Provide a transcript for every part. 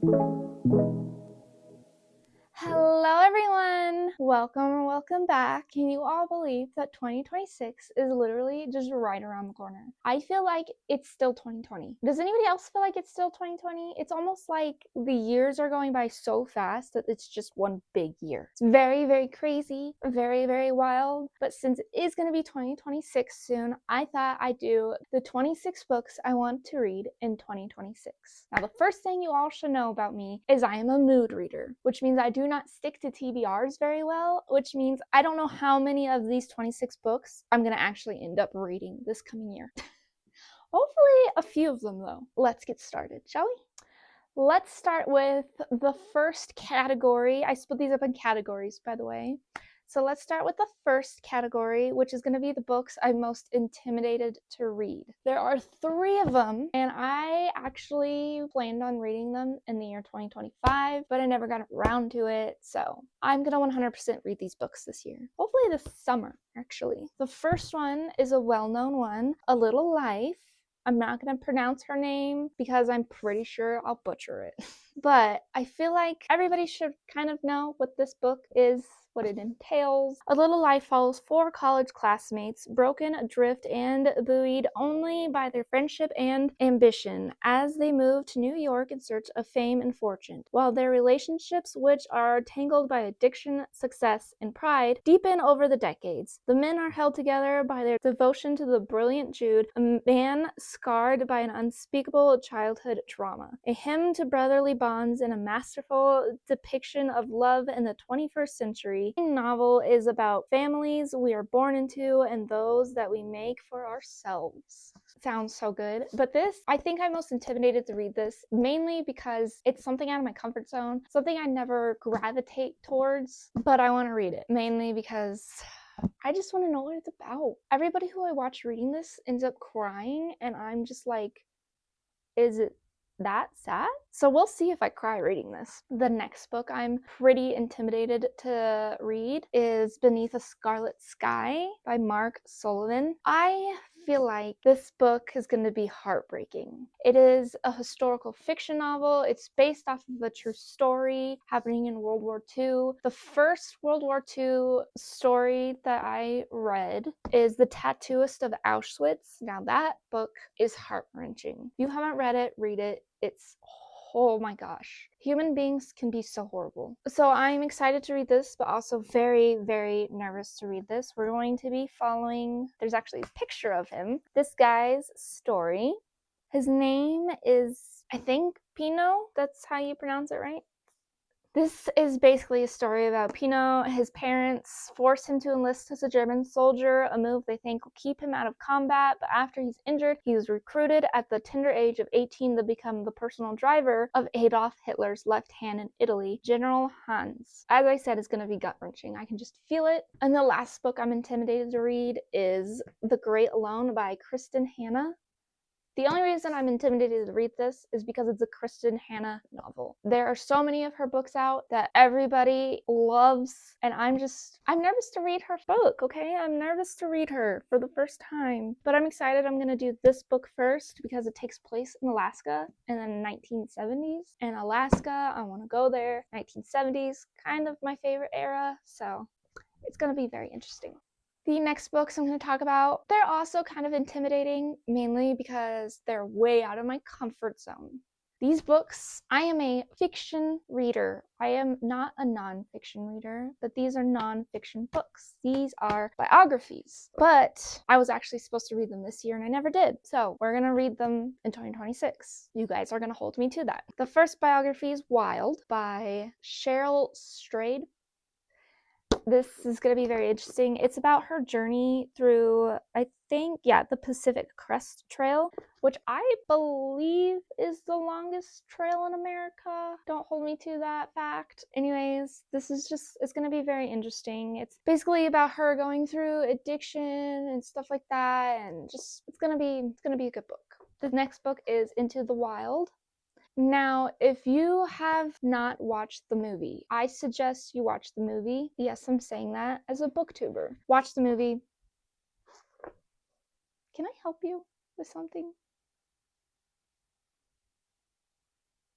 Hello everyone! Welcome back. Can you all believe that 2026 is literally just right around the corner? I feel like it's still 2020. Does anybody else feel like it's still 2020? It's almost like the years are going by so fast that it's just one big year. It's very, very crazy, very, very wild. But since it is going to be 2026 soon, I thought I'd do the 26 books I want to read in 2026. Now, the first thing you all should know about me is I am a mood reader, which means I do not stick to TBRs very well, which means I don't know how many of these 26 books I'm going to actually end up reading this coming year. Hopefully a few of them though. Let's get started, shall we? Let's start with the first category. I split these up in categories, by the way. So let's start with the first category, which is going to be the books I'm most intimidated to read. There are 3 of them, and I actually planned on reading them in the year 2025, but I never got around to it, so I'm going to 100% read these books this year. Hopefully this summer, actually. The first one is a well-known one, A Little Life. I'm not going to pronounce her name because I'm pretty sure I'll butcher it. But I feel like everybody should kind of know what this book is, what it entails. A Little Life follows 4 college classmates, broken adrift and buoyed only by their friendship and ambition, as they move to New York in search of fame and fortune. While their relationships, which are tangled by addiction, success, and pride, deepen over the decades. The men are held together by their devotion to the brilliant Jude, a man scarred by an unspeakable childhood trauma. A hymn to brotherly bonds and a masterful depiction of love in the 21st century. The novel is about families we are born into and those that we make for ourselves. Sounds so good. But this, I think I'm most intimidated to read this, mainly because it's something out of my comfort zone, something I never gravitate towards, but I want to read it, mainly because I just want to know what it's about. Everybody who I watch reading this ends up crying, and I'm just like, is it that sad? So we'll see if I cry reading this. The next book I'm pretty intimidated to read is Beneath a Scarlet Sky by Mark Sullivan. I feel like this book is going to be heartbreaking. It is a historical fiction novel. It's based off of a true story happening in World War II. The first World War II story that I read is The Tattooist of Auschwitz. Now that book is heart-wrenching. If you haven't read it, read it. It's, oh my gosh. Human beings can be so horrible. So I'm excited to read this, but also very, very nervous to read this. We're going to be following, there's actually a picture of him, this guy's story. His name is, I think, Pino. That's how you pronounce it, right? This is basically a story about Pino. His parents forced him to enlist as a German soldier, a move they think will keep him out of combat, but after he's injured, he was recruited at the tender age of 18 to become the personal driver of Adolf Hitler's left hand in Italy, General Hans. As I said, it's going to be gut-wrenching. I can just feel it. And the last book I'm intimidated to read is The Great Alone by Kristin Hannah. The only reason I'm intimidated to read this is because it's a Kristin Hannah novel. There are so many of her books out that everybody loves, and I'm nervous to read her book, okay? I'm nervous to read her for the first time. But I'm excited. I'm gonna do this book first because it takes place in Alaska in the 1970s. And Alaska, I wanna go there. 1970s, kind of my favorite era, so it's gonna be very interesting. The next books I'm going to talk about, they're also kind of intimidating, mainly because they're way out of my comfort zone. These books, I am a fiction reader. I am not a non-fiction reader, but these are non-fiction books. These are biographies, but I was actually supposed to read them this year and I never did. So we're going to read them in 2026. You guys are going to hold me to that. The first biography is Wilde by Cheryl Strayed. This is going to be very interesting. It's about her journey through, I think, the Pacific Crest Trail, which I believe is the longest trail in America. Don't hold me to that fact. Anyways, this is just, it's going to be very interesting. It's basically about her going through addiction and stuff like that, and just, it's going to be a good book. The next book is Into the Wild. Now, if you have not watched the movie, I suggest you watch the movie. Yes, I'm saying that as a booktuber. Watch the movie. Can I help you with something?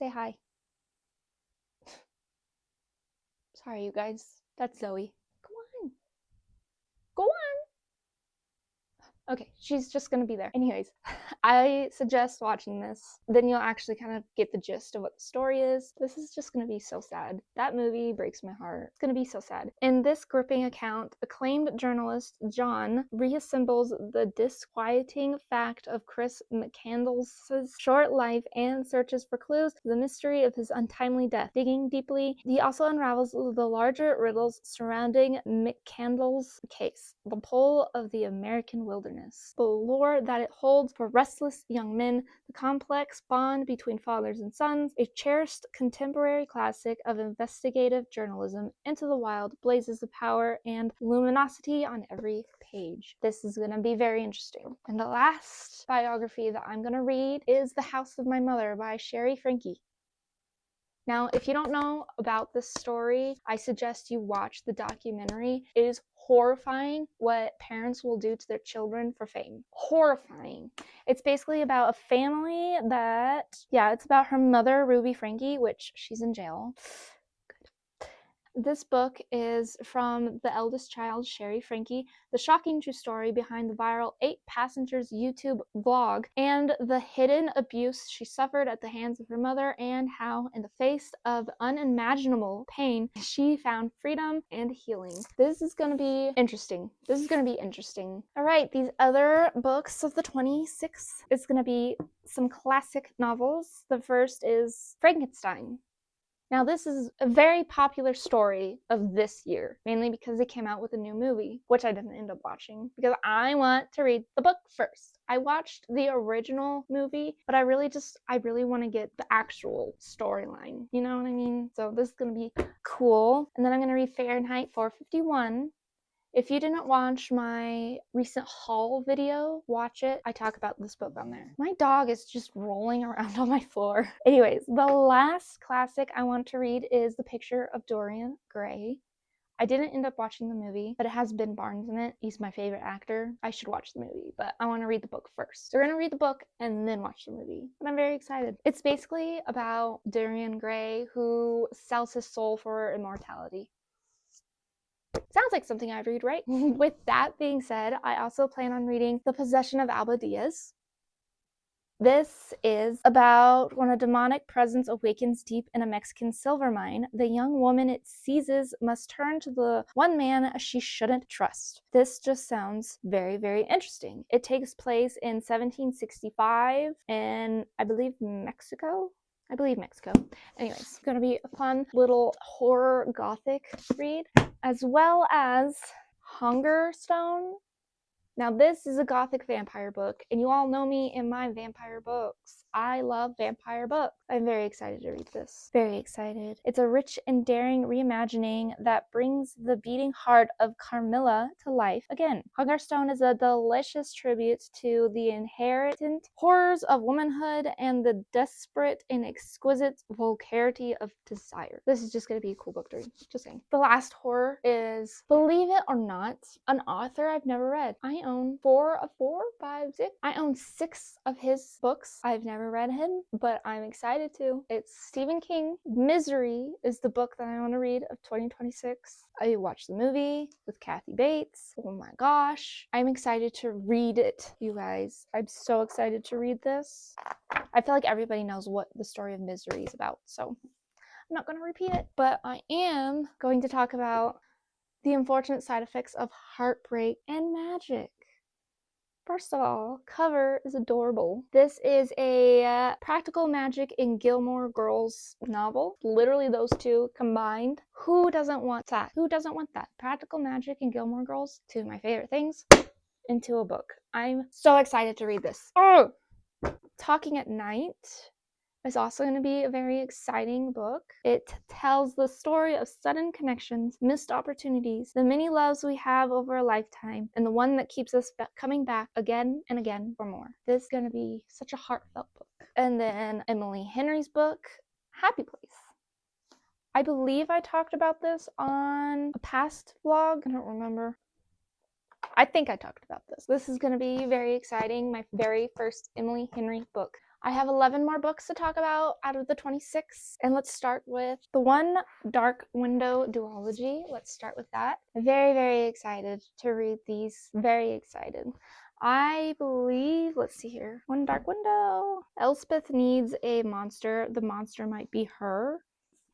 Say hi. Sorry, you guys. That's Zoe. Come on. Go on. Okay, she's just gonna be there. Anyways, I suggest watching this. Then you'll actually kind of get the gist of what the story is. This is just gonna be so sad. That movie breaks my heart. It's gonna be so sad. In this gripping account, acclaimed journalist John reassembles the disquieting fact of Chris McCandless's short life and searches for clues to the mystery of his untimely death. Digging deeply, he also unravels the larger riddles surrounding McCandless's case, the pull of the American wilderness, the lure that it holds for restless young men, the complex bond between fathers and sons, a cherished contemporary classic of investigative journalism. Into the Wilde blazes the power and luminosity on every page. This is going to be very interesting. And the last biography that I'm going to read is The House of My Mother by Shari Frankie. Now, if you don't know about this story, I suggest you watch the documentary. It is horrifying what parents will do to their children for fame. Horrifying. It's basically about a family that, it's about her mother, Ruby Frankie, which she's in jail. This book is from the eldest child, Shari Frankie, the shocking true story behind the viral 8 Passengers YouTube vlog, and the hidden abuse she suffered at the hands of her mother, and how, in the face of unimaginable pain, she found freedom and healing. This is going to be interesting. All right, these other books of the 26th is going to be some classic novels. The first is Frankenstein. Now, this is a very popular story of this year, mainly because they came out with a new movie, which I didn't end up watching because I want to read the book first. I watched the original movie, but I really want to get the actual storyline. You know what I mean? So this is going to be cool. And then I'm going to read Fahrenheit 451. If you didn't watch my recent haul video, watch it. I talk about this book on there. My dog is just rolling around on my floor. Anyways, the last classic I want to read is The Picture of Dorian Gray. I didn't end up watching the movie, but it has Ben Barnes in it. He's my favorite actor. I should watch the movie, but I want to read the book first. So we're going to read the book and then watch the movie. And I'm very excited. It's basically about Dorian Gray, who sells his soul for immortality. Sounds like something I'd read, right? With that being said, I also plan on reading The Possession of Alba Diaz. This is about when a demonic presence awakens deep in a Mexican silver mine, the young woman it seizes must turn to the one man she shouldn't trust. This just sounds very, very interesting. It takes place in 1765 in, I believe, Mexico. Anyways, it's going to be a fun little horror gothic read, as well as Hungerstone. Now, this is a gothic vampire book, and you all know me in my vampire books. I love vampire books. I'm very excited to read this. Very excited. It's a rich and daring reimagining that brings the beating heart of Carmilla to life again. Hungerstone is a delicious tribute to the inherent horrors of womanhood and the desperate and exquisite vulgarity of desire. This is just going to be a cool book to read. Just saying. The last horror is, believe it or not, an author I've never read. I own 6 of his books. I've never read him, but I'm excited to. It's Stephen King. Misery is the book that I want to read of 2026. I watched the movie with Kathy Bates. Oh my gosh. I'm excited to read it, you guys. I'm so excited to read this. I feel like everybody knows what the story of Misery is about, so I'm not going to repeat it, but I am going to talk about the unfortunate side effects of heartbreak and magic. First of all, cover is adorable. This is a practical magic in Gilmore Girls novel. Literally those two combined. Who doesn't want that? Who doesn't want that? Practical magic and Gilmore Girls, 2 of my favorite things, into a book. I'm so excited to read this. Oh! Talking at Night is also going to be a very exciting book. It tells the story of sudden connections, missed opportunities, the many loves we have over a lifetime, and the one that keeps us coming back again and again for more. This is going to be such a heartfelt book. And then Emily Henry's book, Happy Place. I believe I talked about this on a past vlog. I don't remember. I think I talked about this. This is going to be very exciting. My very first Emily Henry book. I have 11 more books to talk about out of the 26, and let's start with the One Dark Window duology. Let's start with that. Very, very excited to read these. Very excited. I believe, let's see here, One Dark Window. Elspeth needs a monster. The monster might be her.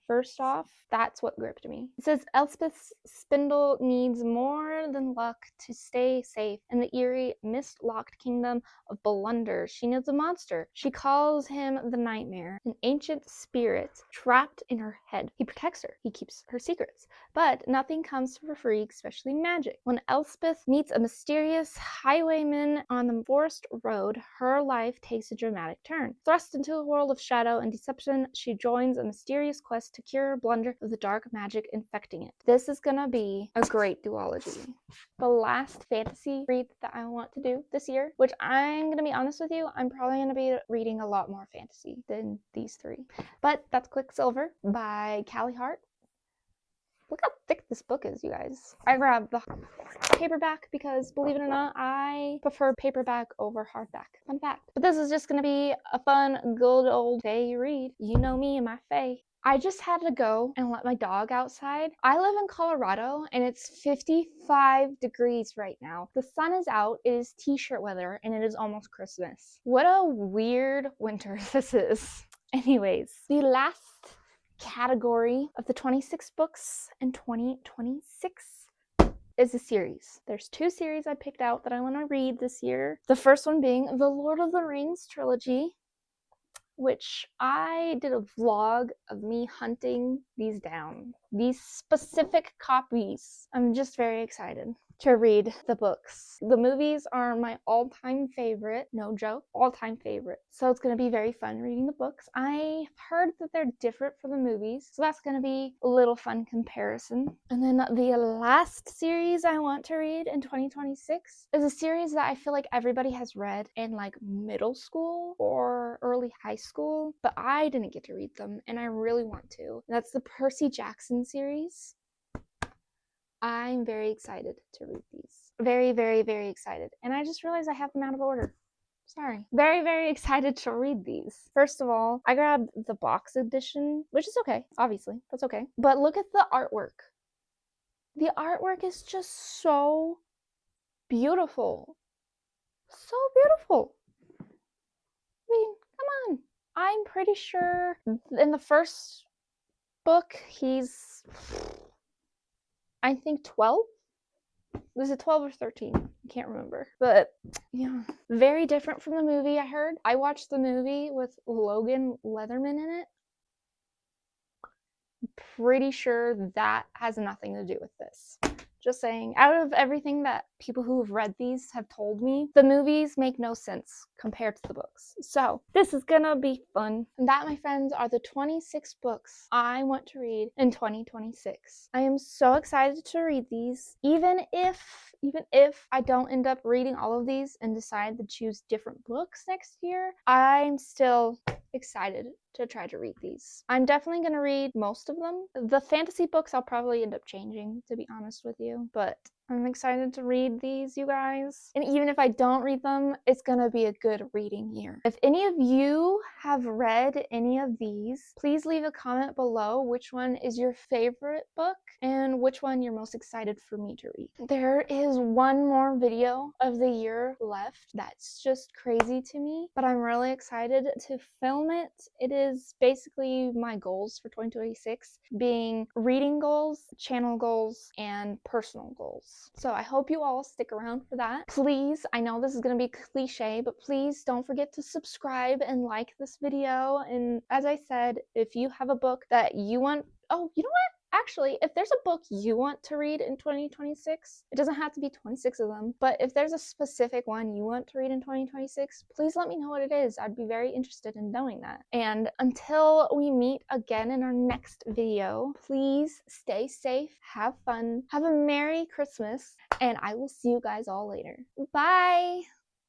First off, that's what gripped me. It says Elspeth's spindle needs more than luck to stay safe in the eerie, mist-locked kingdom of Blunder. She needs a monster. She calls him the Nightmare, an ancient spirit trapped in her head. He protects her. He keeps her secrets. But nothing comes for free, especially magic. When Elspeth meets a mysterious highwayman on the forest road, her life takes a dramatic turn. Thrust into a world of shadow and deception, she joins a mysterious quest to cure Blunder of the dark magic infecting it. This is gonna be a great duology. The last fantasy read that I want to do this year, which I'm gonna be honest with you, I'm probably gonna be reading a lot more fantasy than these three. But that's Quicksilver by Callie, Hart. Look how thick this book is, you guys. I grabbed the paperback because, believe it or not, I prefer paperback over hardback. Fun fact. But this is just gonna be a fun, good old fae read. You know me and my fae. I just had to go and let my dog outside. I live in Colorado and it's 55 degrees right now. The sun is out, it is t-shirt weather, and it is almost Christmas. What a weird winter this is. Anyways, the last category of the 26 books in 2026 is a series. There's 2 series I picked out that I want to read this year. The first one being the Lord of the Rings trilogy, which I did a vlog of me hunting these down. These specific copies. I'm just very excited to read the books. The movies are my all-time favorite, no joke, all-time favorite. So it's gonna be very fun reading the books. I've heard that they're different from the movies, so that's gonna be a little fun comparison. And then the last series I want to read in 2026 is a series that I feel like everybody has read in like middle school or early high school, but I didn't get to read them and I really want to. That's the Percy Jackson series. I'm very excited to read these. Very, very, very excited. And I just realized I have them out of order. Sorry. Very, very excited to read these. First of all, I grabbed the box edition, which is okay, obviously. That's okay. But look at the artwork. The artwork is just so beautiful. So beautiful. I mean, come on. I'm pretty sure in the first book, he's, I think 12? Was it 12 or 13? I can't remember. But yeah, very different from the movie, I heard. I watched the movie with Logan Leatherman in it. I'm pretty sure that has nothing to do with this. Just saying, out of everything that people who have read these have told me, the movies make no sense compared to the books. So this is gonna be fun. And that, my friends, are the 26 books I want to read in 2026. I am so excited to read these. Even if I don't end up reading all of these and decide to choose different books next year, I'm still excited to try to read these. I'm definitely going to read most of them. The fantasy books I'll probably end up changing, to be honest with you, but I'm excited to read these, you guys. And even if I don't read them, it's gonna be a good reading year. If any of you have read any of these, please leave a comment below which one is your favorite book and which one you're most excited for me to read. There is one more video of the year left. That's just crazy to me, but I'm really excited to film it. It is basically my goals for 2026, being reading goals, channel goals, and personal goals. So I hope you all stick around for that. Please, I know this is going to be cliche, but please don't forget to subscribe and like this video. And as I said, if you have a book that you want, oh, you know what? Actually, if there's a book you want to read in 2026, it doesn't have to be 26 of them, but if there's a specific one you want to read in 2026, please let me know what it is. I'd be very interested in knowing that. And until we meet again in our next video, please stay safe, have fun, have a Merry Christmas, and I will see you guys all later. Bye!